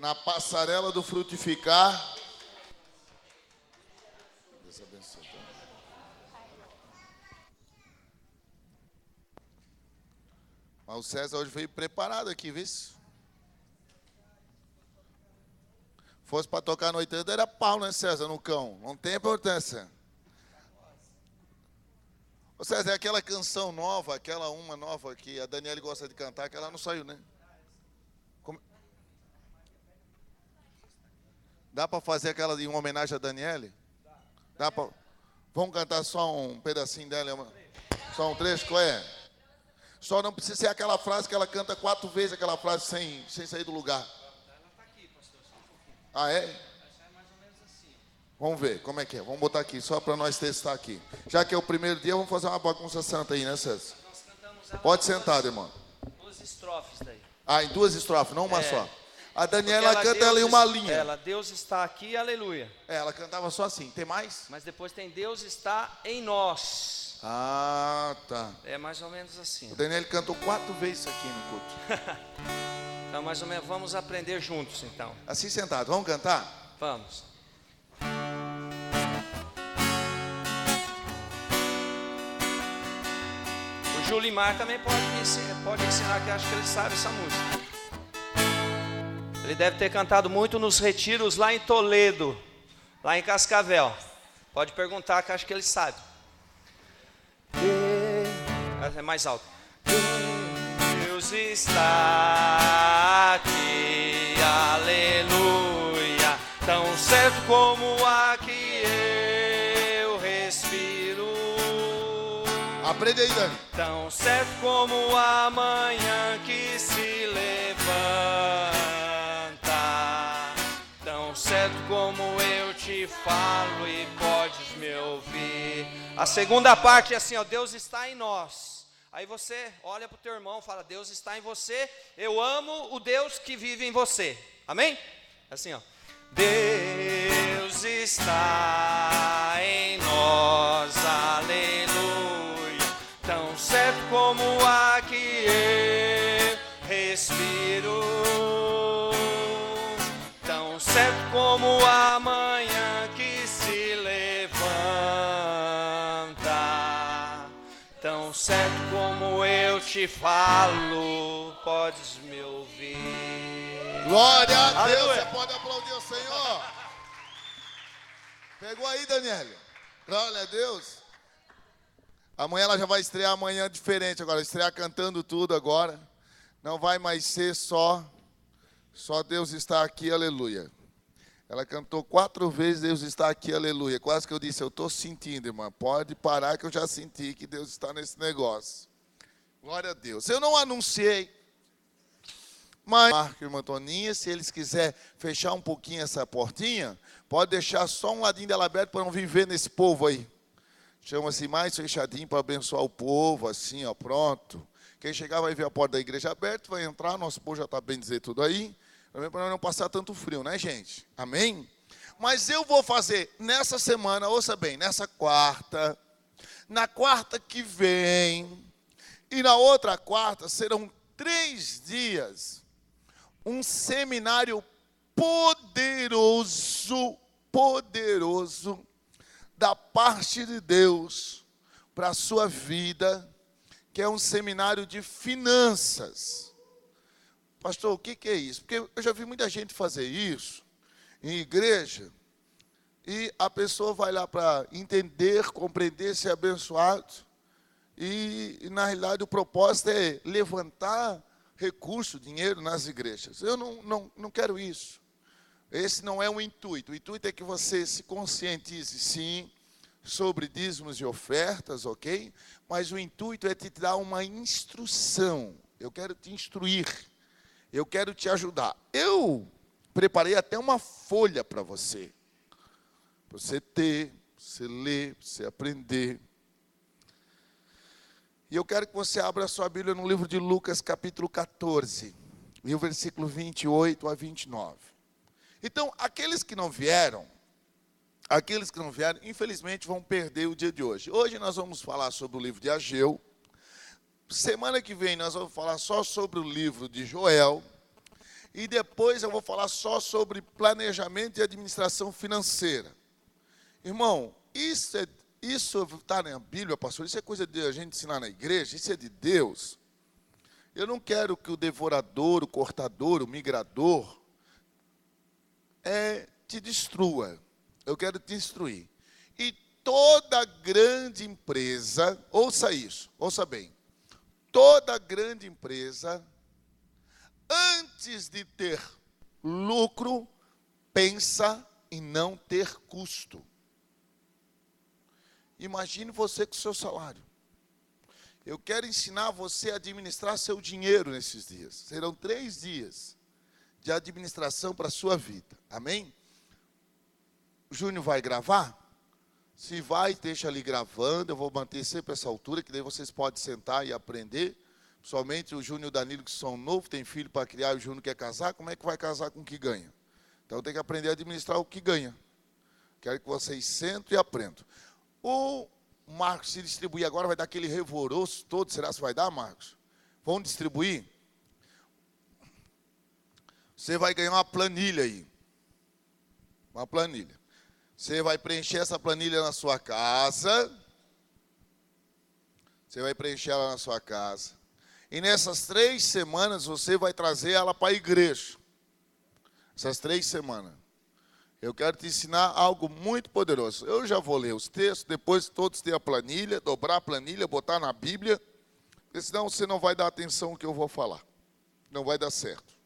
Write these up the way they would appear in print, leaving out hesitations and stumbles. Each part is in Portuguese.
na passarela do frutificar. Deus abençoe. Mas o César hoje veio preparado aqui, viu? Fosse para tocar no 80, era pau, né, César, no cão. Não tem importância. Ô, César, é aquela canção nova, aquela uma nova que a Daniela gosta de cantar, que ela não saiu, né? Dá para fazer aquela em uma homenagem a Daniele? Dá para... Vamos cantar só um pedacinho dela? Só um trecho? Qual é? Só não precisa ser aquela frase que ela canta 4 vezes, aquela frase sem sair do lugar. Ela está aqui, pastor. Ah, é? Essa é mais ou menos assim. Vamos ver como é que é. Vamos botar aqui, só para nós testar aqui. Já que é o primeiro dia, vamos fazer uma bagunça santa aí, né, César? Nós cantamos ela Pode sentar, irmão. 2 estrofes daí. Ah, em 2 estrofes, não uma só. A Daniela Porque canta ela em uma linha. Ela, Deus está aqui, aleluia. É, ela cantava só assim. Tem mais? Mas depois tem Deus está em nós. Ah, tá. É mais ou menos assim. O Daniel cantou 4 vezes isso aqui no culto. Então, mais ou menos, vamos aprender juntos, então. Assim sentado, vamos cantar? Vamos. O Julimar também pode ensinar, que acho que ele sabe essa música. Ele deve ter cantado muito nos retiros lá em Toledo, lá em Cascavel. Pode perguntar, que acho que ele sabe. É mais alto. Deus está aqui, aleluia. Tão certo como aqui eu respiro. Aprende aí, Dani. Tão certo como a manhã que se levanta. Tão certo como eu te falo e podes me ouvir. A segunda parte é assim, ó, Deus está em nós. Aí você olha para o teu irmão e fala, Deus está em você. Eu amo o Deus que vive em você. Amém? Assim, ó. Deus está em nós, aleluia. Tão certo como aqui eu respiro. Tão certo como a manhã que se levanta. Tão certo como eu te falo, podes me ouvir. Glória a Deus, Aleluia. você pode aplaudir o Senhor. Pegou aí, Daniela? Glória a Deus. Amanhã ela já vai estrear amanhã diferente agora, estrear cantando tudo agora. Não vai mais ser só Deus está aqui, aleluia. Ela cantou 4 vezes, Deus está aqui, aleluia. Quase que eu disse, eu estou sentindo, irmã. Pode parar que eu já senti que Deus está nesse negócio. Glória a Deus. Eu não anunciei, mas, Marco e irmã Toninha, se eles quiserem fechar um pouquinho essa portinha, pode deixar só um ladinho dela aberto para não viver nesse povo aí. Chama-se mais fechadinho para abençoar o povo, assim, ó, pronto. Quem chegar vai ver a porta da igreja aberta, vai entrar, nosso povo já está bem dizer tudo aí. Para não passar tanto frio, né, gente? Amém? Mas eu vou fazer nessa semana, ouça bem, nessa quarta, na quarta que vem, e na outra quarta, serão 3 dias, um seminário poderoso, da parte de Deus, para a sua vida, que é um seminário de finanças. Pastor, o que é isso? Porque eu já vi muita gente fazer isso em igreja e a pessoa vai lá para entender, compreender, ser abençoado e na realidade o propósito é levantar recurso, dinheiro nas igrejas. Eu não quero isso. Esse não é o intuito. O intuito é que você se conscientize, sim, sobre dízimos e ofertas, ok? Mas o intuito é te dar uma instrução. Eu quero te instruir. Eu quero te ajudar. Eu preparei até uma folha para você. Para você ter, para você ler, para você aprender. E eu quero que você abra a sua Bíblia no livro de Lucas, capítulo 14. E o versículo 28 a 29. Então, aqueles que não vieram, infelizmente vão perder o dia de hoje. Hoje nós vamos falar sobre o livro de Ageu. Semana que vem nós vamos falar só sobre o livro de Joel. E depois eu vou falar só sobre planejamento e administração financeira. Irmão, isso está na Bíblia, pastor, isso é coisa de a gente ensinar na igreja, isso é de Deus. Eu não quero que o devorador, o cortador, o migrador te destrua. Eu quero te instruir. E toda grande empresa, ouça isso, ouça bem. Toda grande empresa, antes de ter lucro, pensa em não ter custo. Imagine você com o seu salário. Eu quero ensinar você a administrar seu dinheiro nesses dias. Serão 3 dias de administração para a sua vida. Amém? O Júnior vai gravar? Se vai, deixa ali gravando. Eu vou manter sempre essa altura, que daí vocês podem sentar e aprender. Principalmente o Júnior e o Danilo, que são novos, tem filho para criar, e o Júnior quer casar. Como é que vai casar com o que ganha? Então tem que aprender a administrar o que ganha. Quero que vocês sentem e aprendam. O Marcos, se distribuir agora, vai dar aquele revoroço todo. Será que vai dar, Marcos? Vão distribuir? Você vai ganhar uma planilha aí. Uma planilha. Você vai preencher essa planilha na sua casa. Você vai preencher ela na sua casa. E nessas 3 semanas, você vai trazer ela para a igreja. Essas 3 semanas. Eu quero te ensinar algo muito poderoso. Eu já vou ler os textos, depois todos têm a planilha, dobrar a planilha, botar na Bíblia, porque senão você não vai dar atenção ao que eu vou falar. Não vai dar certo.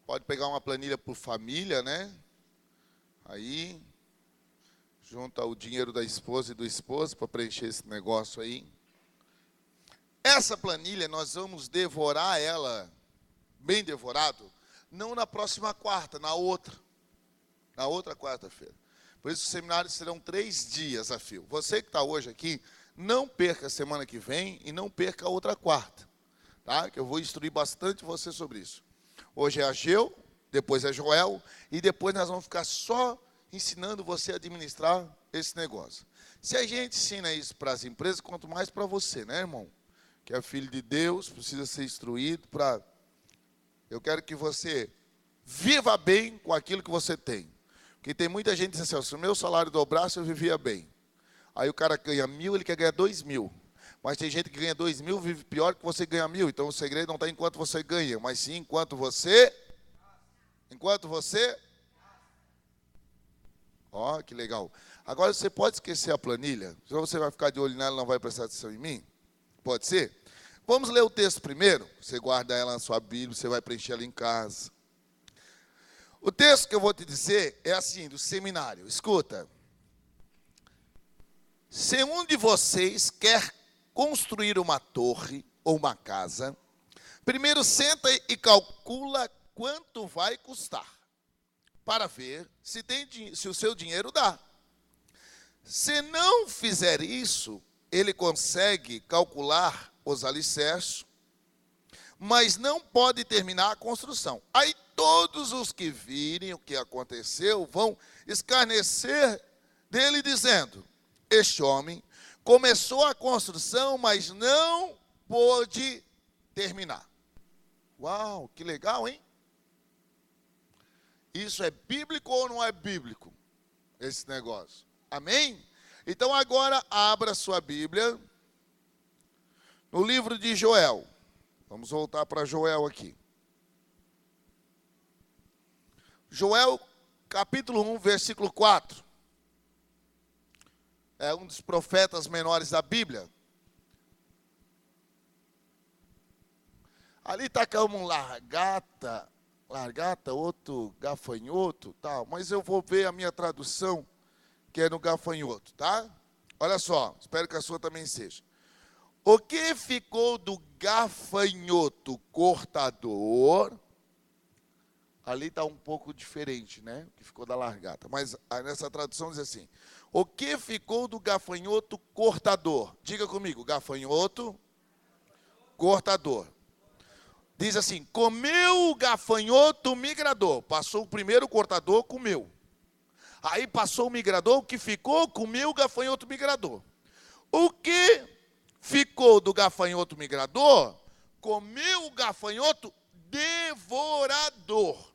Pode pegar uma planilha por família, né? Aí, junta o dinheiro da esposa e do esposo para preencher esse negócio aí. Essa planilha, nós vamos devorar ela, bem devorado, não na próxima quarta, na outra quarta-feira. Por isso, os seminários serão 3 dias a fio. Você que está hoje aqui, não perca a semana que vem e não perca a outra quarta, tá? Que eu vou instruir bastante você sobre isso. Hoje é Ageu, depois é Joel, e depois nós vamos ficar só ensinando você a administrar esse negócio. Se a gente ensina isso para as empresas, quanto mais para você, né, irmão? Que é filho de Deus, precisa ser instruído para... Eu quero que você viva bem com aquilo que você tem. Porque tem muita gente que diz assim, se o meu salário dobrasse, eu vivia bem. Aí o cara ganha 1.000, ele quer ganhar 2.000. Mas tem gente que ganha 2.000, vive pior que você ganha 1.000. Então o segredo não está enquanto você ganha, mas sim enquanto você... Ó, que legal. Agora você pode esquecer a planilha, senão você vai ficar de olho nela e não vai prestar atenção em mim. Pode ser? Vamos ler o texto primeiro. Você guarda ela na sua Bíblia, você vai preencher ela em casa. O texto que eu vou te dizer é assim, do seminário. Escuta. Se um de vocês quer construir uma torre ou uma casa, primeiro senta e calcula quanto vai custar, para ver se o seu dinheiro dá. Se não fizer isso, ele consegue calcular os alicerces, mas não pode terminar a construção. Aí todos os que virem o que aconteceu vão escarnecer dele, dizendo, este homem começou a construção, mas não pôde terminar. Uau, que legal, hein? Isso é bíblico ou não é bíblico? Esse negócio. Amém? Então agora abra sua Bíblia no livro de Joel. Vamos voltar para Joel aqui. Joel, capítulo 1, versículo 4. É um dos profetas menores da Bíblia. Ali está como um largata, outro gafanhoto, tal. Mas eu vou ver a minha tradução, que é no gafanhoto, tá? Olha só, espero que a sua também seja. O que ficou do gafanhoto cortador, ali está um pouco diferente, né? O que ficou da largata. Mas nessa tradução diz assim, o que ficou do gafanhoto cortador? Diga comigo, gafanhoto cortador. Diz assim, comeu o gafanhoto migrador. Passou o primeiro cortador, comeu. Aí passou o migrador, o que ficou, comeu o gafanhoto migrador. O que ficou do gafanhoto migrador, comeu o gafanhoto devorador.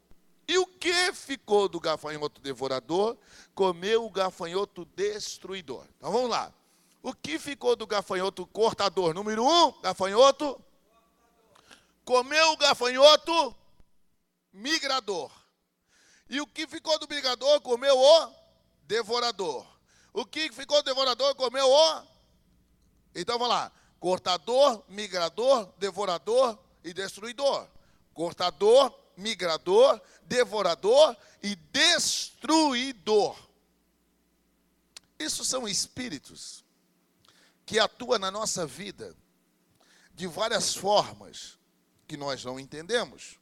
E o que ficou do gafanhoto devorador, comeu o gafanhoto destruidor. Então vamos lá. O que ficou do gafanhoto cortador? Número 1, gafanhoto. Comeu o gafanhoto migrador. E o que ficou do migrador, comeu o devorador. O que ficou do devorador, comeu o... Então vamos lá. Cortador, migrador, devorador e destruidor. Cortador, migrador, devorador e destruidor. Isso são espíritos que atuam na nossa vida de várias formas que nós não entendemos.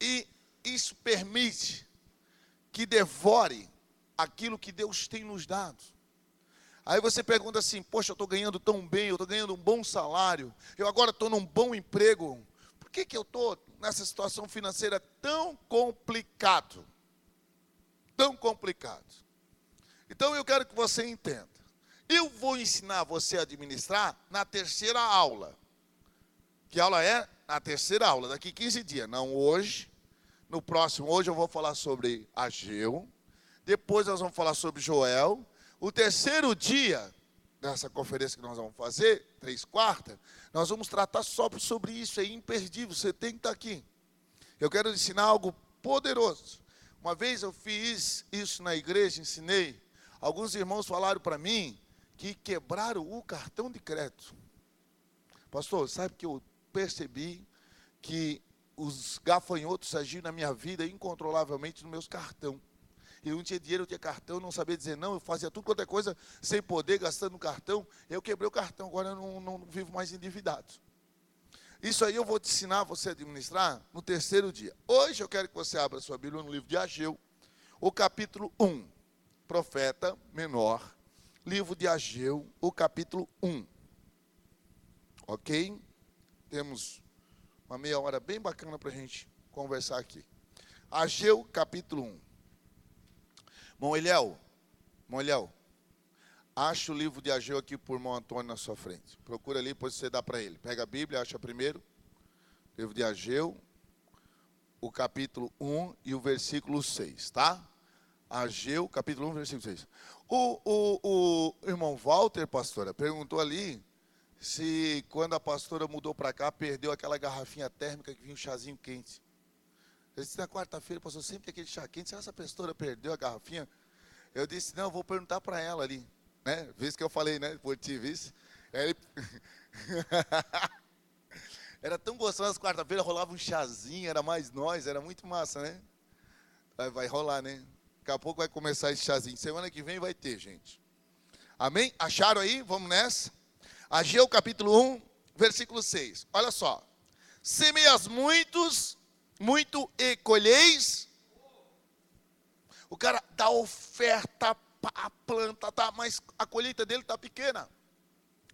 E isso permite que devore aquilo que Deus tem nos dado. Aí você pergunta assim, poxa, eu estou ganhando tão bem, eu estou ganhando um bom salário, eu agora estou num bom emprego. Por que eu estou nessa situação financeira tão complicado? Tão complicado. Então eu quero que você entenda. Eu vou ensinar você a administrar na terceira aula. Que aula é? Na terceira aula, daqui 15 dias. Não hoje. No próximo, hoje eu vou falar sobre Ageu. Depois nós vamos falar sobre Joel. O terceiro dia dessa conferência que nós vamos fazer, 3/4, nós vamos tratar só sobre isso, é imperdível, você tem que estar aqui. Eu quero ensinar algo poderoso. Uma vez eu fiz isso na igreja, ensinei. Alguns irmãos falaram para mim que quebraram o cartão de crédito. Pastor, sabe que eu percebi que os gafanhotos agiam na minha vida incontrolavelmente nos meus cartões. Eu não tinha dinheiro, eu tinha cartão, não sabia dizer não, eu fazia tudo quanto é coisa sem poder, gastando no cartão. Eu quebrei o cartão, agora eu não vivo mais endividado. Isso aí eu vou te ensinar você a administrar no terceiro dia. Hoje eu quero que você abra sua Bíblia no livro de Ageu, o capítulo 1. Profeta menor, livro de Ageu, o capítulo 1. Ok? Temos uma meia hora bem bacana para a gente conversar aqui. Ageu, capítulo 1. Moelhel, acha o livro de Ageu aqui por irmão Antônio na sua frente. Procura ali, depois você dá para ele. Pega a Bíblia, acha primeiro. Livro de Ageu, o capítulo 1 e o versículo 6, tá? Ageu, capítulo 1, versículo 6. O irmão Walter, pastora, perguntou ali se quando a pastora mudou para cá, perdeu aquela garrafinha térmica que vinha um chazinho quente. Eu disse, na quarta-feira, pastor, sempre tem aquele chá quente. Será que essa pastora perdeu a garrafinha? Eu disse, não, eu vou perguntar para ela ali. Né? Visto que eu falei, né? Por ti, visto. Ele... Era tão gostoso, as quarta-feiras rolava um chazinho, era mais nós, era muito massa, né? Vai rolar, né? Daqui a pouco vai começar esse chazinho. Semana que vem vai ter, gente. Amém? Acharam aí? Vamos nessa? Ageu, capítulo 1, versículo 6. Olha só. Semeias muito e colheis. O cara dá oferta, a planta, tá, mas a colheita dele está pequena.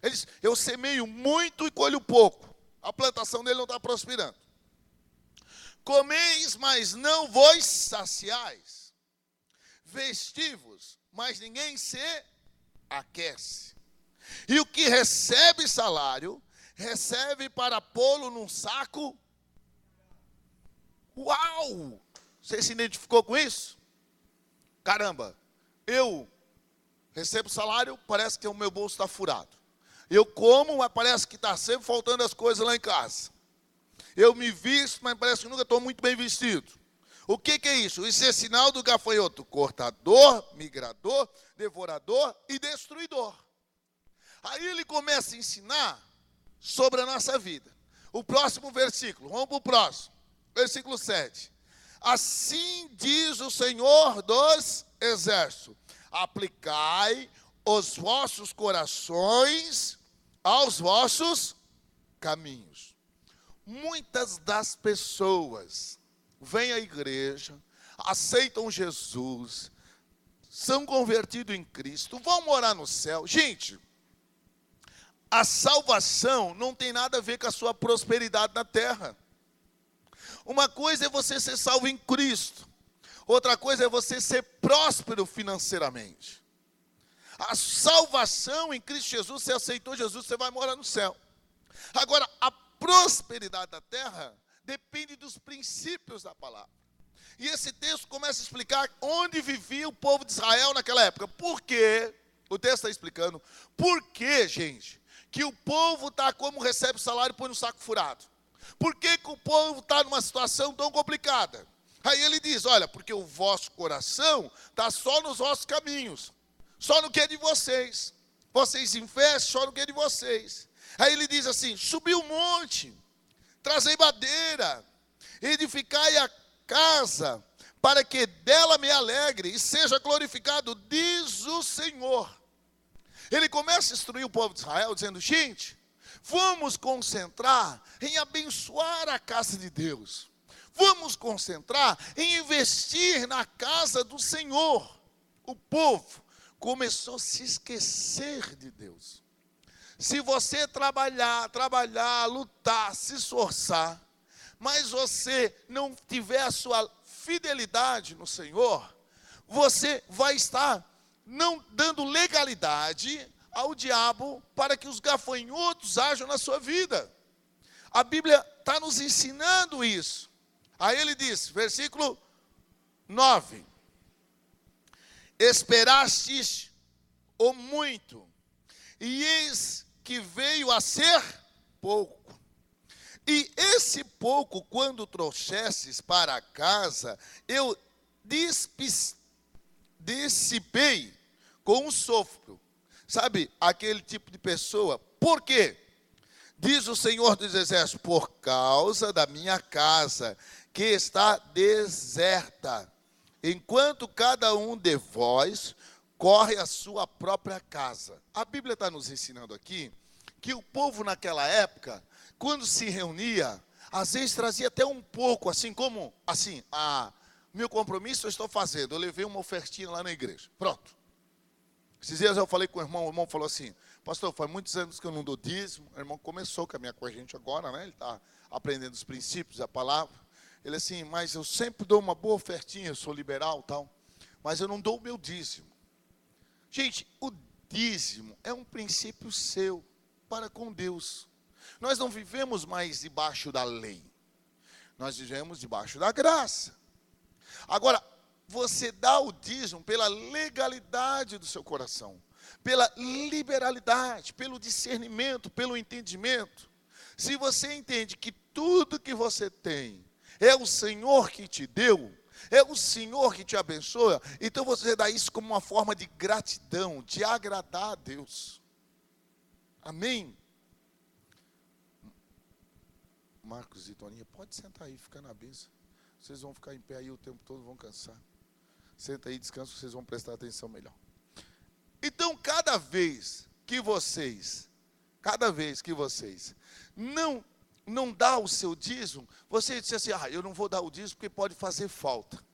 Ele diz, eu semeio muito e colho pouco. A plantação dele não está prosperando. Comeis, mas não vos saciais. Vestivos, mas ninguém se aquece. E o que recebe salário, recebe para pô-lo num saco. Uau! Você se identificou com isso? Caramba, eu recebo salário, parece que o meu bolso está furado. Eu como, mas parece que está sempre faltando as coisas lá em casa. Eu me visto, mas parece que nunca estou muito bem vestido. O que é isso? Isso é sinal do gafanhoto. Cortador, migrador, devorador e destruidor. Aí ele começa a ensinar sobre a nossa vida. O próximo versículo, vamos para o próximo. Versículo 7. Assim diz o Senhor dos Exércitos: aplicai os vossos corações aos vossos caminhos. Muitas das pessoas vêm à igreja, aceitam Jesus, são convertidos em Cristo, vão morar no céu. Gente, a salvação não tem nada a ver com a sua prosperidade na terra. Uma coisa é você ser salvo em Cristo. Outra coisa é você ser próspero financeiramente. A salvação em Cristo Jesus, você aceitou Jesus, você vai morar no céu. Agora, a prosperidade da terra depende dos princípios da palavra. E esse texto começa a explicar onde vivia o povo de Israel naquela época. Por quê? O texto está explicando. Por que, gente, que o povo está como recebe o salário e põe no saco furado? Por que o povo está numa situação tão complicada? Aí ele diz, olha, porque o vosso coração está só nos vossos caminhos. Só no que é de vocês. Vocês investem só no que é de vocês. Aí ele diz assim, subi o monte, trazei madeira, edificai a casa, para que dela me alegre e seja glorificado, diz o Senhor. Ele começa a instruir o povo de Israel, dizendo, gente, vamos concentrar em abençoar a casa de Deus. Vamos concentrar em investir na casa do Senhor. O povo começou a se esquecer de Deus. Se você trabalhar, lutar, se esforçar, mas você não tiver a sua fidelidade no Senhor, você vai estar não dando legalidade ao diabo para que os gafanhotos ajam na sua vida. A Bíblia está nos ensinando isso. Aí ele diz, versículo 9: esperastes o muito, e eis que veio a ser pouco. E esse pouco, quando trouxestes para casa, eu dissipei com um sopro. Sabe, aquele tipo de pessoa. Por quê? Diz o Senhor dos Exércitos, por causa da minha casa, que está deserta, enquanto cada um de vós corre a sua própria casa. A Bíblia está nos ensinando aqui que o povo naquela época, quando se reunia, às vezes trazia até um pouco, assim como, assim, meu compromisso eu estou fazendo, eu levei uma ofertinha lá na igreja, pronto. Esses dias eu falei com o irmão falou assim, pastor, faz muitos anos que eu não dou dízimo, o irmão começou a caminhar com a gente agora, né, ele está aprendendo os princípios, a palavra, ele assim, mas eu sempre dou uma boa ofertinha, eu sou liberal e tal, mas eu não dou o meu dízimo. Gente, o dízimo é um princípio seu, para com Deus. Nós não vivemos mais debaixo da lei. Nós vivemos debaixo da graça. Agora, você dá o dízimo pela legalidade do seu coração, pela liberalidade, pelo discernimento, pelo entendimento. Se você entende que tudo que você tem é o Senhor que te deu, é o Senhor que te abençoa, então você dá isso como uma forma de gratidão, de agradar a Deus. Amém? Marcos e Toninha, pode sentar aí, ficar na mesa. Vocês vão ficar em pé aí o tempo todo, vão cansar. Senta aí, descansa, vocês vão prestar atenção melhor. Então, cada vez que vocês não dá o seu dízimo, você diz assim, eu não vou dar o dízimo porque pode fazer falta.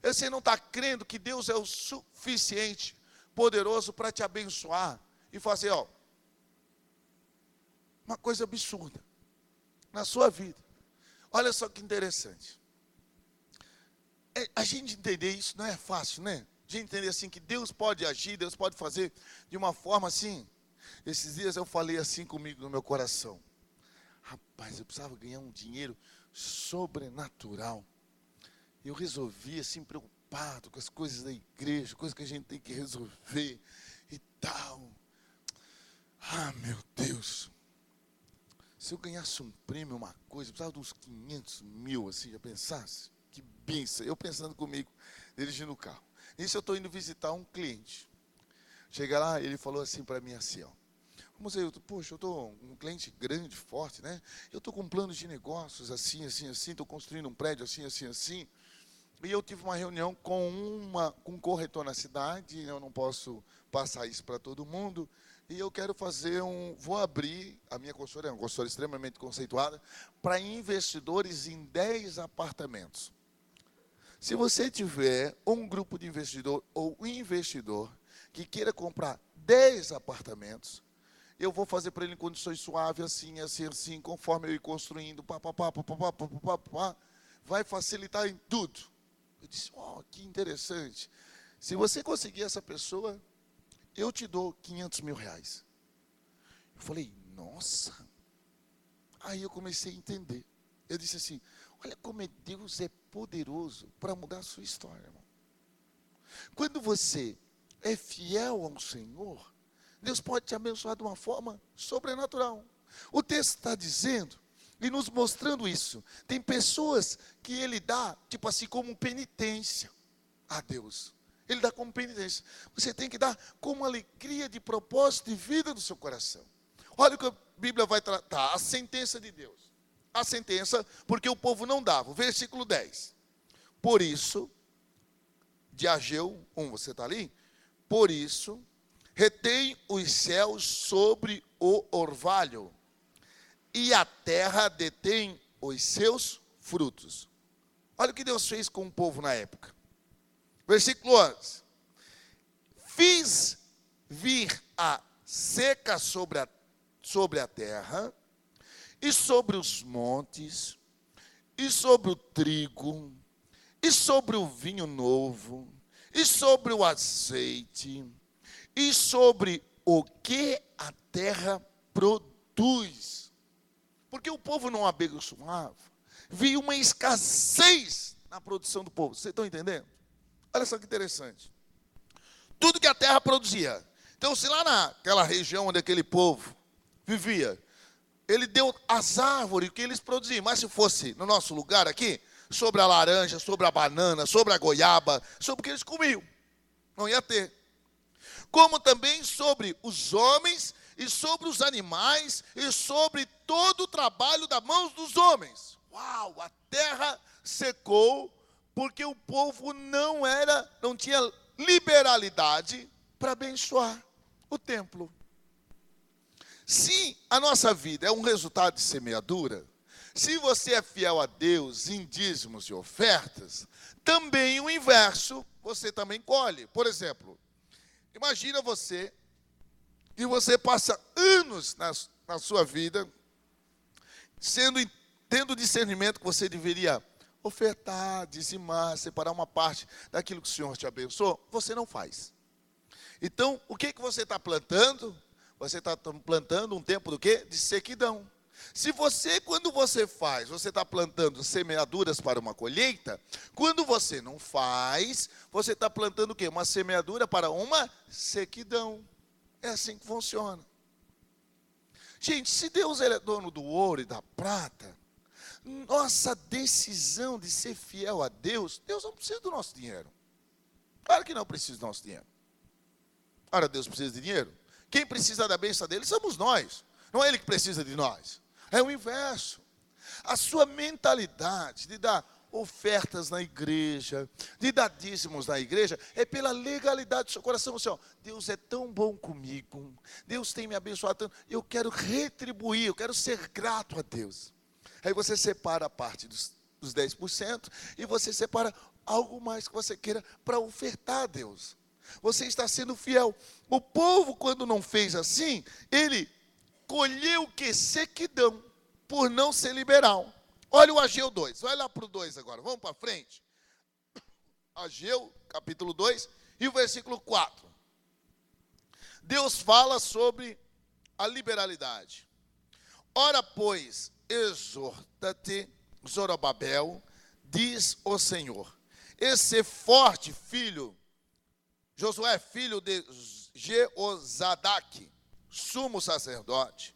Você não está crendo que Deus é o suficiente, poderoso para te abençoar e fazer, uma coisa absurda na sua vida. Olha só que interessante. A gente entender isso não é fácil, né? A gente entender assim que Deus pode agir, Deus pode fazer de uma forma assim. Esses dias eu falei assim comigo no meu coração. Rapaz, eu precisava ganhar um dinheiro sobrenatural. Eu resolvi assim, preocupado com as coisas da igreja, coisas que a gente tem que resolver e tal. Meu Deus. Se eu ganhasse um prêmio, uma coisa, eu precisava de uns 500 mil, assim, já pensasse? Que benção. Eu pensando comigo, dirigindo o carro. Nisso eu estou indo visitar um cliente. Chega lá, ele falou assim para mim assim, vamos dizer, poxa, eu estou um cliente grande, forte, né? Eu estou com planos de negócios, assim, estou construindo um prédio, assim. E eu tive uma reunião com um corretor na cidade, eu não posso passar isso para todo mundo, e eu quero vou abrir, a minha consultora é uma consultora extremamente conceituada, para investidores em 10 apartamentos. Se você tiver um grupo de investidor ou um investidor que queira comprar 10 apartamentos, eu vou fazer para ele em condições suaves, assim, conforme eu ir construindo, vai facilitar em tudo. Eu disse, que interessante. Se você conseguir essa pessoa, eu te dou 500 mil reais. Eu falei, nossa. Aí eu comecei a entender. Eu disse assim, olha como Deus é poderoso para mudar a sua história, irmão. Quando você é fiel ao Senhor, Deus pode te abençoar de uma forma sobrenatural. O texto está dizendo e nos mostrando isso. Tem pessoas que ele dá, tipo assim, como penitência a Deus. Ele dá como penitência. Você tem que dar como alegria de propósito de vida do seu coração. Olha o que a Bíblia vai tratar, a sentença de Deus. A sentença, porque o povo não dava. Versículo 10. Por isso, de Ageu 1, você está ali? Por isso, retém os céus sobre o orvalho, e a terra detém os seus frutos. Olha o que Deus fez com o povo na época. Versículo 11. Fiz vir a seca sobre a terra, e sobre os montes, e sobre o trigo, e sobre o vinho novo, e sobre o azeite, e sobre o que a terra produz. Porque o povo não abençoava, viu uma escassez na produção do povo. Vocês estão entendendo? Olha só que interessante. Tudo que a terra produzia. Então, se lá naquela região onde aquele povo vivia, ele deu as árvores que eles produziam. Mas se fosse no nosso lugar aqui, sobre a laranja, sobre a banana, sobre a goiaba, sobre o que eles comiam, não ia ter. Como também sobre os homens, e sobre os animais, e sobre todo o trabalho das mãos dos homens. Uau, a terra secou, porque o povo não tinha liberalidade para abençoar o templo. Se a nossa vida é um resultado de semeadura, se você é fiel a Deus em dízimos e ofertas, também o inverso você também colhe. Por exemplo, imagina você, que você passa anos na sua vida, tendo discernimento que você deveria ofertar, dizimar, separar uma parte daquilo que o Senhor te abençoou, você não faz. Então, o que você está plantando? Você está plantando um tempo do quê? De sequidão. Se você, quando você faz, você está plantando semeaduras para uma colheita, quando você não faz, você está plantando o quê? Uma semeadura para uma sequidão. É assim que funciona. Gente, se Deus é dono do ouro e da prata, nossa decisão de ser fiel a Deus, Deus não precisa do nosso dinheiro. Claro que não precisa do nosso dinheiro. Ora, Deus precisa de dinheiro? Quem precisa da bênção dele somos nós. Não é ele que precisa de nós. É o inverso. A sua mentalidade de dar ofertas na igreja, de dar dízimos na igreja, é pela legalidade do seu coração. Assim, ó, Deus é tão bom comigo, Deus tem me abençoado tanto, eu quero retribuir, eu quero ser grato a Deus. Aí você separa a parte dos 10% e você separa algo mais que você queira para ofertar a Deus. Você está sendo fiel. O povo, quando não fez assim, ele colheu o que? Sequidão, por não ser liberal. Olha o Ageu 2, vai lá para o 2 agora, vamos para frente. Ageu, capítulo 2, e o versículo 4. Deus fala sobre a liberalidade. Ora, pois, exorta-te, Zorobabel, diz o Senhor, e ser forte, filho, Josué, filho de Jeozadaque, sumo sacerdote,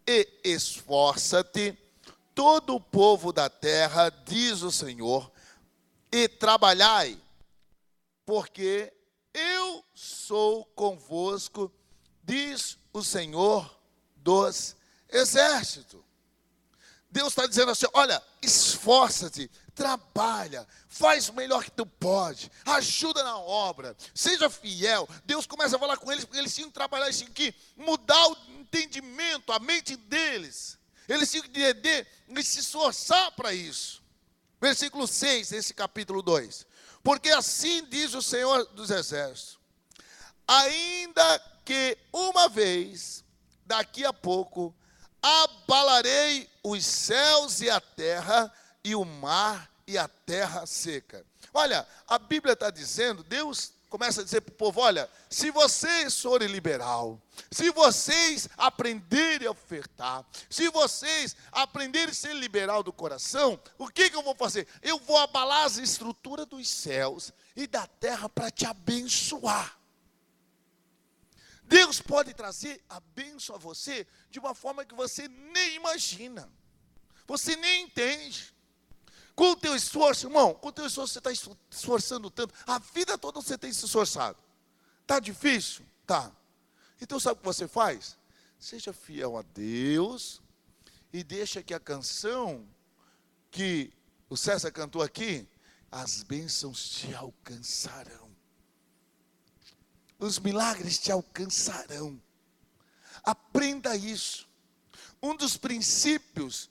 e esforça-te, todo o povo da terra, diz o Senhor, e trabalhai, porque eu sou convosco, diz o Senhor dos exércitos. Deus está dizendo assim, olha, esforça-te, trabalha, faz o melhor que tu pode, ajuda na obra, seja fiel. Deus começa a falar com eles, porque eles tinham que trabalhar, eles tinham que mudar o entendimento, a mente deles. Eles tinham que entender e se esforçar para isso. Versículo 6, desse capítulo 2. Porque assim diz o Senhor dos Exércitos, ainda que uma vez, daqui a pouco, abalarei os céus e a terra, e o mar e a terra seca. Olha, a Bíblia está dizendo, Deus começa a dizer para o povo, olha, se vocês forem liberal, se vocês aprenderem a ofertar, se vocês aprenderem a ser liberal do coração, o que eu vou fazer? Eu vou abalar as estruturas dos céus e da terra para te abençoar. Deus pode trazer a bênção a você de uma forma que você nem imagina, você nem entende. Com o teu esforço, irmão, com o teu esforço você está esforçando tanto, a vida toda você tem se esforçado. Está difícil? Tá. Então sabe o que você faz? Seja fiel a Deus e deixa que a canção que o César cantou aqui, as bênçãos te alcançarão. Os milagres te alcançarão. Aprenda isso. Um dos princípios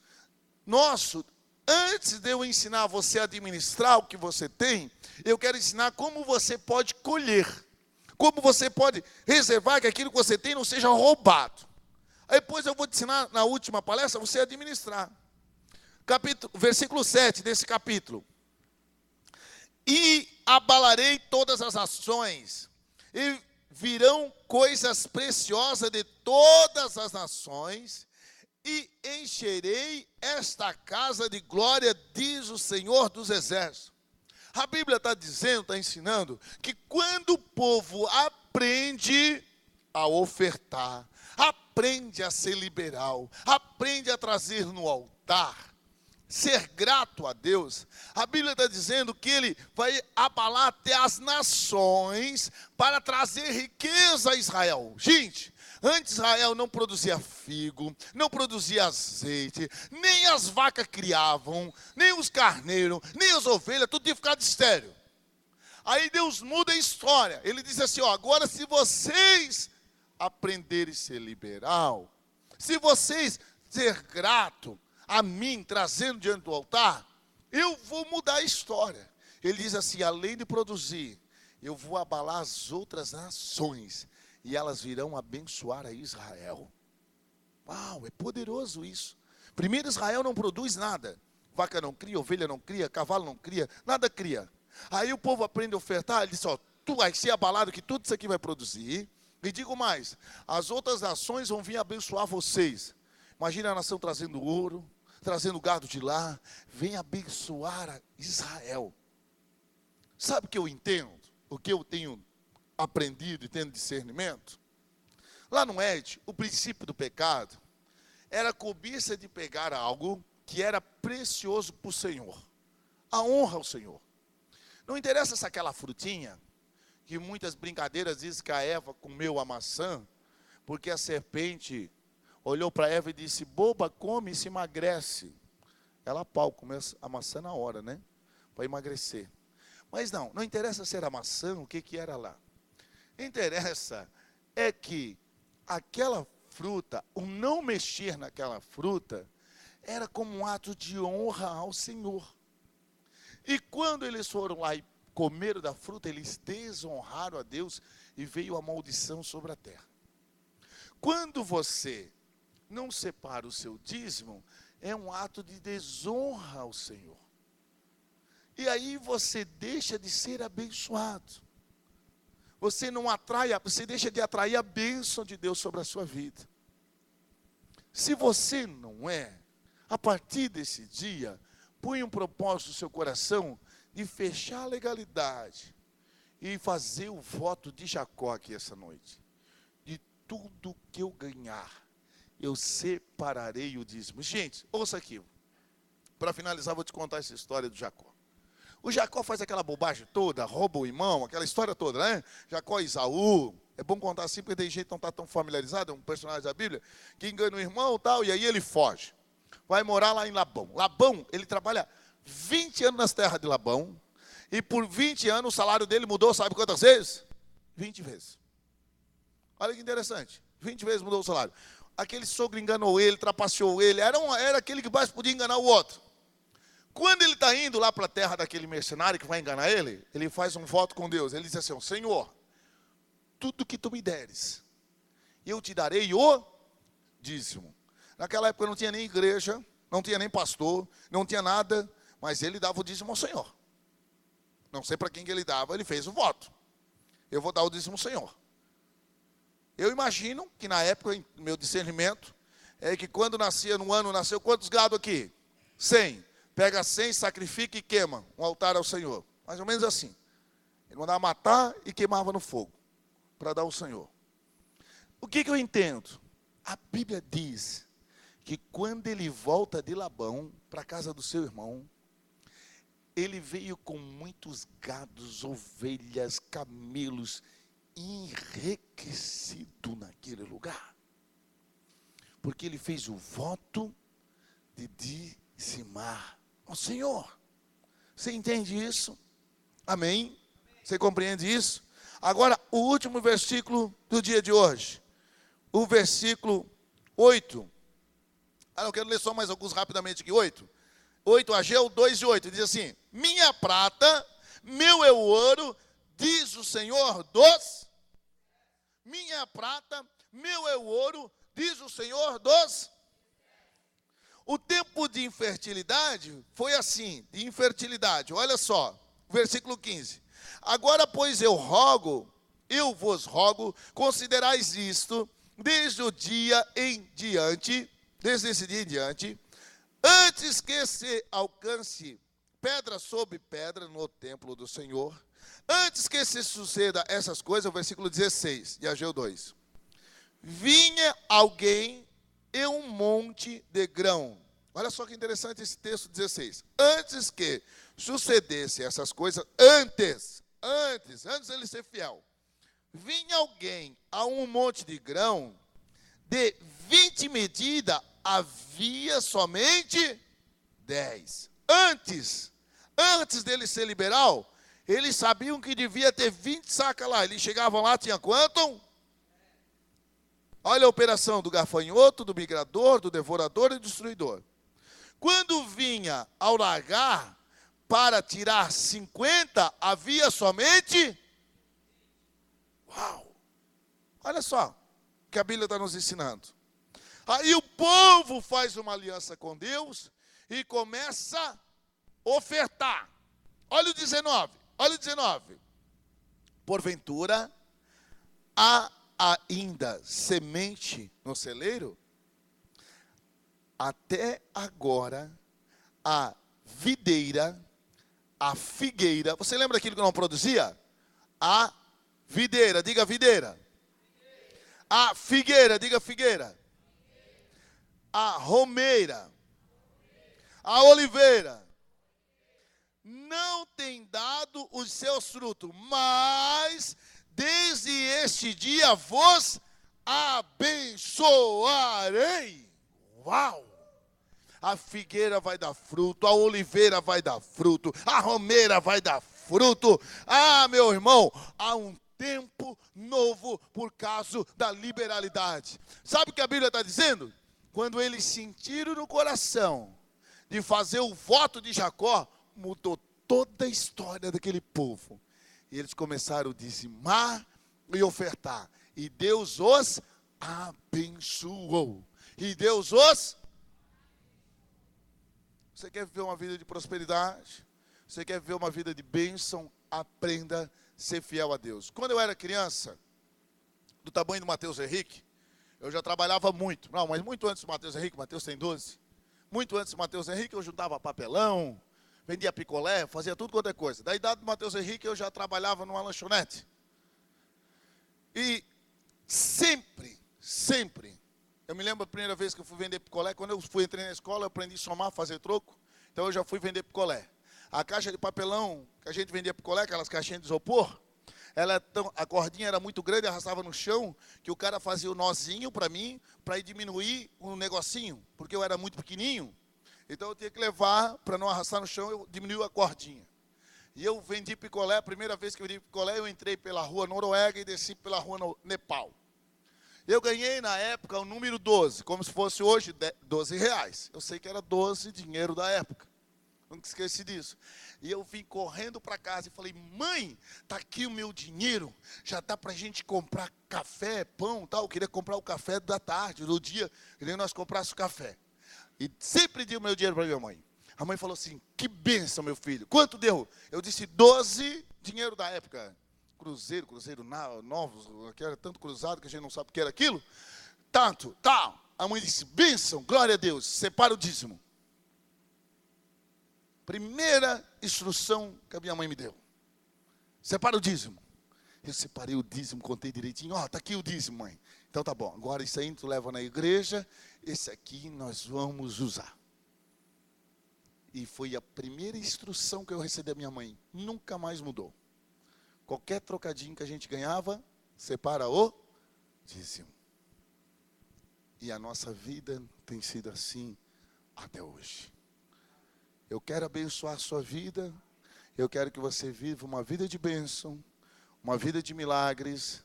nosso, antes de eu ensinar você a administrar o que você tem, eu quero ensinar como você pode colher. Como você pode reservar que aquilo que você tem não seja roubado. Aí depois eu vou te ensinar na última palestra você a administrar. Versículo 7 desse capítulo. E abalarei todas as nações, e virão coisas preciosas de todas as nações, e encherei esta casa de glória, diz o Senhor dos Exércitos. A Bíblia está dizendo, está ensinando, que quando o povo aprende a ofertar, aprende a ser liberal, aprende a trazer no altar, ser grato a Deus, a Bíblia está dizendo que Ele vai abalar até as nações para trazer riqueza a Israel. Gente, antes Israel não produzia figo, não produzia azeite, nem as vacas criavam, nem os carneiros, nem as ovelhas, tudo tinha ficado estéril. Aí Deus muda a história, Ele diz assim, ó, agora se vocês aprenderem a ser liberal, se vocês ser grato a mim, trazendo diante do altar, eu vou mudar a história. Ele diz assim, além de produzir, eu vou abalar as outras nações, e elas virão abençoar a Israel. Uau, é poderoso isso. Primeiro Israel não produz nada. Vaca não cria, ovelha não cria, cavalo não cria, nada cria. Aí o povo aprende a ofertar, ele diz, ó, tu vai ser abalado que tudo isso aqui vai produzir. E digo mais, as outras nações vão vir abençoar vocês. Imagina a nação trazendo ouro, trazendo gado de lá, vem abençoar a Israel. Sabe o que eu entendo? O que eu tenho aprendido e tendo discernimento? Lá no Éden, o princípio do pecado era a cobiça de pegar algo que era precioso para o Senhor. A honra ao Senhor. Não interessa se aquela frutinha, que muitas brincadeiras dizem que a Eva comeu a maçã, porque a serpente olhou para Eva e disse, boba, come e se emagrece. Ela comeu a maçã na hora, né? Para emagrecer. Mas não interessa ser a maçã, o que era lá. Interessa é que aquela fruta, o não mexer naquela fruta, era como um ato de honra ao Senhor. E quando eles foram lá e comeram da fruta, eles desonraram a Deus e veio a maldição sobre a terra. Quando você não separa o seu dízimo, é um ato de desonra ao Senhor. E aí você deixa de ser abençoado. Você não atrai, você deixa de atrair a bênção de Deus sobre a sua vida. Se você não é, a partir desse dia, põe um propósito no seu coração de fechar a legalidade e fazer o voto de Jacó aqui essa noite. De tudo que eu ganhar, eu separarei o dízimo. Gente, ouça aqui. Para finalizar, vou te contar essa história do Jacó. O Jacó faz aquela bobagem toda, rouba o irmão, aquela história toda, né? Jacó e Esaú. É bom contar assim, porque tem gente que não está tão familiarizado, é um personagem da Bíblia, que engana o irmão e tal, e aí ele foge. Vai morar lá em Labão. Labão, ele trabalha 20 anos nas terras de Labão, e por 20 anos o salário dele mudou, sabe quantas vezes? 20 vezes. Olha que interessante, 20 vezes mudou o salário. Aquele sogro enganou ele, trapaceou ele, era aquele que mais podia enganar o outro. Quando ele está indo lá para a terra daquele mercenário que vai enganar ele, ele faz um voto com Deus. Ele diz assim, Senhor, tudo que tu me deres, eu te darei o dízimo. Naquela época não tinha nem igreja, não tinha nem pastor, não tinha nada, mas ele dava o dízimo ao Senhor. Não sei para quem que ele dava, ele fez o voto. eu vou dar o dízimo ao Senhor. Eu imagino que na época, meu discernimento, é que quando nascia, no ano, nasceu quantos gado aqui? 100. Pega 100, sacrifica e queima um altar ao Senhor. Mais ou menos assim. Ele mandava matar e queimava no fogo, para dar ao Senhor. O que eu entendo? A Bíblia diz que quando ele volta de Labão para a casa do seu irmão, ele veio com muitos gados, ovelhas, camelos, enriquecido naquele lugar. Porque ele fez o voto de dizimar ao Senhor. Você entende isso? Amém? Você compreende isso? Agora, o último versículo do dia de hoje. O versículo 8. Eu quero ler só mais alguns rapidamente aqui. 8, Ageu 2 e 8. Diz assim: minha prata, meu é o ouro, diz o Senhor dos... Minha prata, meu é o ouro, diz o Senhor dos... O tempo de infertilidade foi assim, de infertilidade. Olha só, versículo 15. Agora, pois, eu vos rogo, considerais isto, desde esse dia em diante, antes que se alcance pedra sobre pedra no templo do Senhor, antes que se suceda essas coisas, o versículo 16 de Ageu 2. Vinha alguém e um monte de grão. Olha só que interessante esse texto 16. Antes que sucedesse essas coisas, antes dele ser fiel, vinha alguém a um monte de grão, de 20 medidas, havia somente 10. Antes dele ser liberal, eles sabiam que devia ter 20 sacas lá. Eles chegavam lá, tinha quanto? Olha a operação do gafanhoto, do migrador, do devorador e do destruidor. Quando vinha ao largar para tirar 50, havia somente... Uau! Olha só o que a Bíblia está nos ensinando. Aí o povo faz uma aliança com Deus e começa a ofertar. Olha o 19. Porventura, há ainda semente no celeiro? Até agora, a videira, a figueira, você lembra aquilo que não produzia? A videira, diga videira. A figueira, diga figueira. A romeira, a oliveira, não tem dado os seus frutos, mas desde este dia vos abençoarei. Uau! A figueira vai dar fruto, a oliveira vai dar fruto, a romeira vai dar fruto. Ah, meu irmão, há um tempo novo por causa da liberalidade. Sabe o que a Bíblia está dizendo? Quando eles sentiram no coração de fazer o voto de Jacó, mudou toda a história daquele povo. E eles começaram a dizimar e ofertar. E Deus os abençoou. Você quer viver uma vida de prosperidade? Você quer viver uma vida de bênção? Aprenda a ser fiel a Deus. Quando eu era criança, do tamanho do Mateus Henrique, eu já trabalhava muito. Não, mas muito antes do Mateus Henrique, Mateus tem 12. Muito antes do Mateus Henrique, eu juntava papelão, vendia picolé, fazia tudo quanto é coisa. Da idade do Mateus Henrique, eu já trabalhava numa lanchonete. E sempre, eu me lembro a primeira vez que eu fui vender picolé, quando eu entrei na escola, eu aprendi a somar, fazer troco, então eu já fui vender picolé. A caixa de papelão que a gente vendia picolé, aquelas caixinhas de isopor, a cordinha era muito grande, arrastava no chão, que o cara fazia o nozinho para mim, para ir diminuir um negocinho, porque eu era muito pequenininho, então eu tinha que levar, para não arrastar no chão, eu diminuí a cordinha. E eu vendi picolé, a primeira vez que eu vendi picolé, eu entrei pela rua Noruega e desci pela rua Nepal. Eu ganhei na época o número 12, como se fosse hoje 12 reais. Eu sei que era 12 dinheiro da época. Nunca esqueci disso. E eu vim correndo para casa e falei: mãe, tá aqui o meu dinheiro, já dá para a gente comprar café, pão, tal. Eu queria comprar o café da tarde, do dia, queria que nós comprássemos café. E sempre dei o meu dinheiro para minha mãe. A mãe falou assim: que bênção, meu filho. Quanto deu? Eu disse 12 dinheiro da época. cruzeiro novos, que era tanto cruzado que a gente não sabe o que era aquilo. Tanto, tal. A mãe disse, bênção, glória a Deus, separa o dízimo. Primeira instrução que a minha mãe me deu. Separa o dízimo. Eu separei o dízimo, contei direitinho. Ó, tá aqui o dízimo, mãe. Então tá bom, agora isso aí tu leva na igreja, esse aqui nós vamos usar. E foi a primeira instrução que eu recebi da minha mãe. Nunca mais mudou. Qualquer trocadinho que a gente ganhava, separa o dízimo. E a nossa vida tem sido assim até hoje. Eu quero abençoar a sua vida. Eu quero que você viva uma vida de bênção, uma vida de milagres.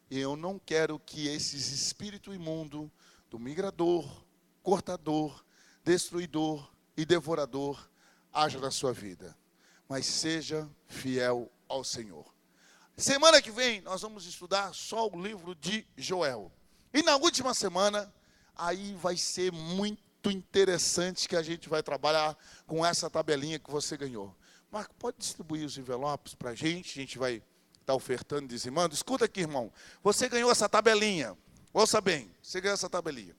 E eu não quero que esses espíritos imundos do migrador, cortador, destruidor e devorador haja na sua vida. Mas seja fiel ao Senhor. Semana que vem nós vamos estudar só o livro de Joel. E na última semana, aí vai ser muito interessante que a gente vai trabalhar com essa tabelinha que você ganhou. Marco, pode distribuir os envelopes para a gente vai estar ofertando, dizimando. Escuta aqui, irmão, você ganhou essa tabelinha, ouça bem, você ganhou essa tabelinha.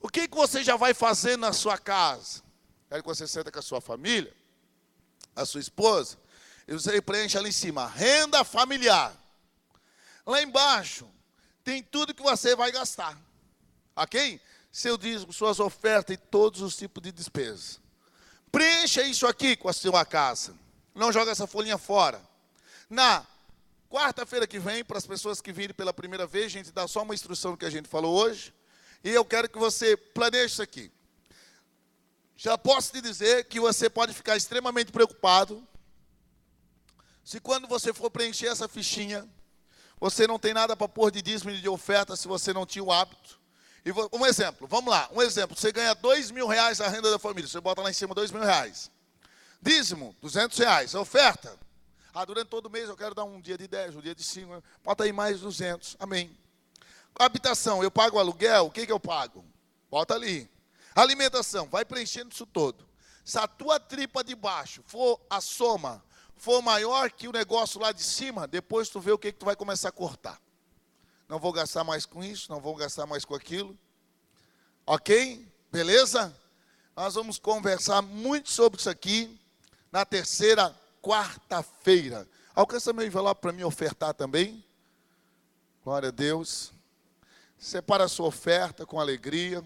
O que você já vai fazer na sua casa? Quero que você senta com a sua família, a sua esposa, e você preenche ali em cima, renda familiar. Lá embaixo, tem tudo que você vai gastar, ok? Seu dízimo, suas ofertas e todos os tipos de despesas. Preencha isso aqui com a sua casa. Não joga essa folhinha fora. Na quarta-feira que vem, para as pessoas que virem pela primeira vez, a gente dá só uma instrução que a gente falou hoje. E eu quero que você planeje isso aqui. Já posso te dizer que você pode ficar extremamente preocupado se quando você for preencher essa fichinha, você não tem nada para pôr de dízimo e de oferta se você não tinha o hábito. E um exemplo, vamos lá, você ganha R$2.000 a renda da família, você bota lá em cima R$2.000. Dízimo, R$200, oferta. Durante todo mês eu quero dar um dia de 10, um dia de 5, bota aí mais 200, amém. Habitação, eu pago aluguel, o que eu pago? Bota ali. Alimentação, vai preenchendo isso todo. Se a tua tripa de baixo for a soma, for maior que o negócio lá de cima, depois tu vê o que tu vai começar a cortar. Não vou gastar mais com isso, não vou gastar mais com aquilo. Ok? Beleza? Nós vamos conversar muito sobre isso aqui na terceira quarta-feira. Alcança meu envelope para me ofertar também. Glória a Deus. Separa a sua oferta com alegria.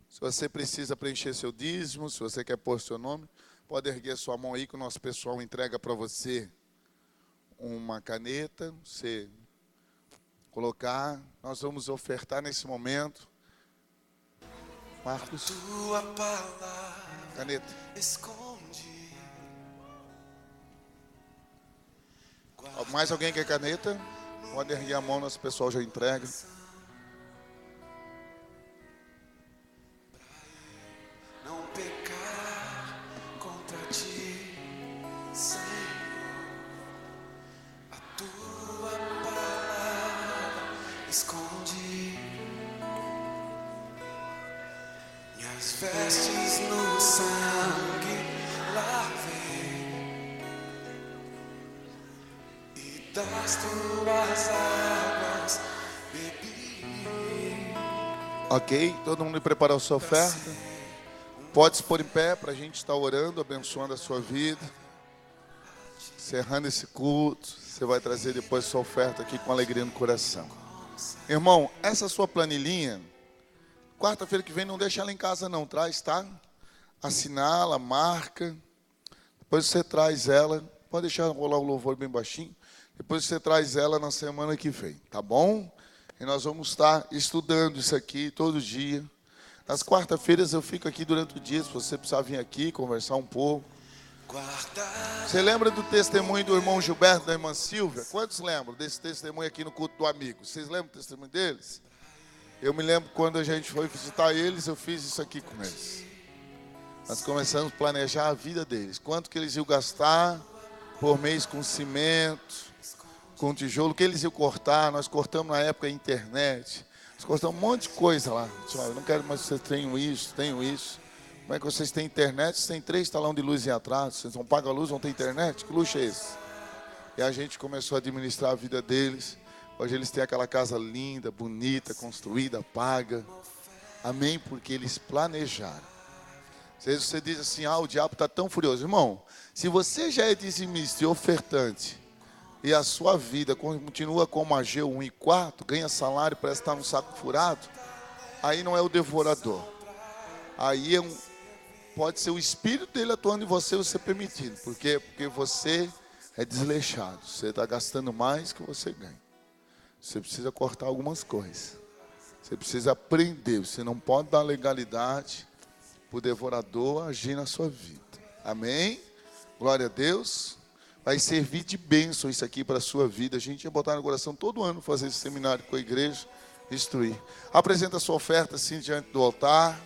Se você precisa preencher seu dízimo, se você quer pôr seu nome, pode erguer sua mão aí que o nosso pessoal entrega para você uma caneta, você colocar. Nós vamos ofertar nesse momento. Marcos. Tua palavra Caneta. Esconde. Mais alguém quer caneta? Pode erguer a mão, nosso pessoal já entrega. Não pecar contra ti, Senhor. A tua palavra esconde. Minhas vestes no sangue lavei, e das tuas águas bebi. Ok, todo mundo preparou a sua oferta? Pode se pôr em pé para a gente estar orando, abençoando a sua vida. Encerrando esse culto, você vai trazer depois sua oferta aqui com alegria no coração. Irmão, essa sua planilhinha, quarta-feira que vem não deixa ela em casa não, traz, tá? Assinala, marca. Depois você traz ela, pode deixar rolar o louvor bem baixinho. Depois você traz ela na semana que vem, tá bom? E nós vamos estar estudando isso aqui todo dia. Nas quarta-feiras eu fico aqui durante o dia, se você precisar vir aqui conversar um pouco. Você lembra do testemunho do irmão Gilberto e da irmã Silvia? Quantos lembram desse testemunho aqui no culto do amigo? Vocês lembram do testemunho deles? Eu me lembro quando a gente foi visitar eles, eu fiz isso aqui com eles. Nós começamos a planejar a vida deles. Quanto que eles iam gastar por mês com cimento, com tijolo, que eles iam cortar. Nós cortamos na época a internet. Nós cortamos um monte de coisa lá. Eu não quero mais que vocês tenham isso. Como é que vocês têm internet? Vocês têm 3 talão de luz em atraso. Vocês não pagam a luz, não tem internet? Que luxo é esse? E a gente começou a administrar a vida deles. Hoje eles têm aquela casa linda, bonita, construída, paga. Amém? Porque eles planejaram. Às vezes você diz assim, o diabo está tão furioso. Irmão, se você já é dizimista e ofertante, e a sua vida continua como Ageu 1:4, ganha salário, parece estar num saco furado, aí não é o devorador. Aí pode ser o espírito dele atuando em você, você permitindo. Por quê? Porque você é desleixado. Você está gastando mais que você ganha. Você precisa cortar algumas coisas. Você precisa aprender. Você não pode dar legalidade para o devorador agir na sua vida. Amém? Glória a Deus. Vai servir de bênção isso aqui para a sua vida. A gente ia botar no coração todo ano fazer esse seminário com a igreja, instruir. Apresenta a sua oferta assim diante do altar.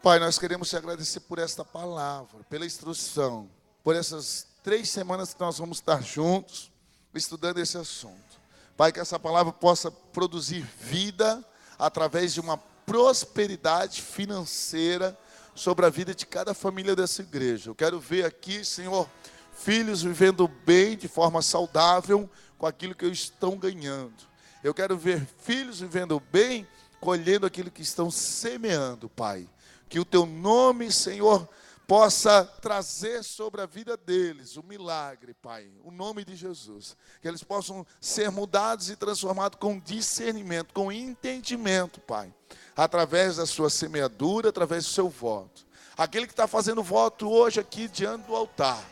Pai, nós queremos te agradecer por esta palavra, pela instrução, por essas 3 semanas que nós vamos estar juntos, estudando esse assunto. Pai, que essa palavra possa produzir vida através de uma prosperidade financeira sobre a vida de cada família dessa igreja. Eu quero ver aqui, Senhor, filhos vivendo bem, de forma saudável, com aquilo que eles estão ganhando. Eu quero ver filhos vivendo bem, colhendo aquilo que estão semeando, Pai. Que o teu nome, Senhor, possa trazer sobre a vida deles o milagre, Pai, o nome de Jesus. Que eles possam ser mudados e transformados com discernimento, com entendimento, Pai, através da sua semeadura, através do seu voto. Aquele que está fazendo voto hoje aqui diante do altar,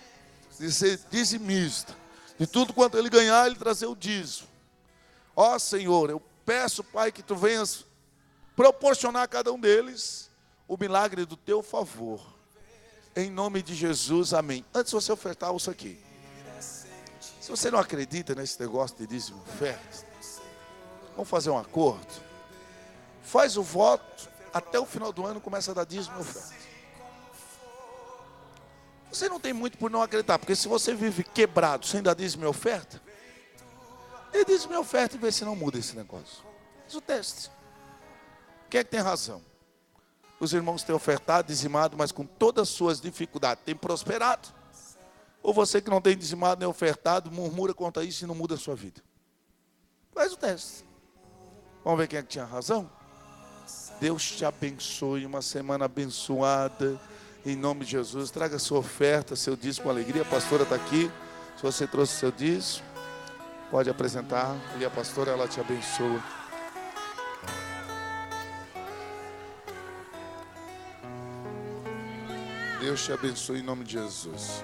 de ser dizimista, de tudo quanto ele ganhar, ele trazer o dízimo. Ó Senhor, eu peço, Pai, que tu venhas proporcionar a cada um deles o milagre do teu favor. Em nome de Jesus, amém. Antes de você ofertar, ouça aqui. Se você não acredita nesse negócio de dízimo e oferta, vamos fazer um acordo. Faz o voto, até o final do ano começa a dar dízimo e oferta. Você não tem muito por não acreditar, porque se você vive quebrado sem dar dízimo e oferta, dê dízimo e oferta e vê se não muda esse negócio. Faz o teste. Quem é que tem razão? Os irmãos têm ofertado, dizimado, mas com todas as suas dificuldades, têm prosperado? Ou você que não tem dizimado nem ofertado, murmura contra isso e não muda a sua vida? Faz o teste. Vamos ver quem é que tinha razão? Deus te abençoe, uma semana abençoada, em nome de Jesus. Traga sua oferta, seu dízimo com alegria. A pastora está aqui. Se você trouxe seu dízimo, pode apresentar. E a pastora, ela te abençoa. Deus te abençoe em nome de Jesus.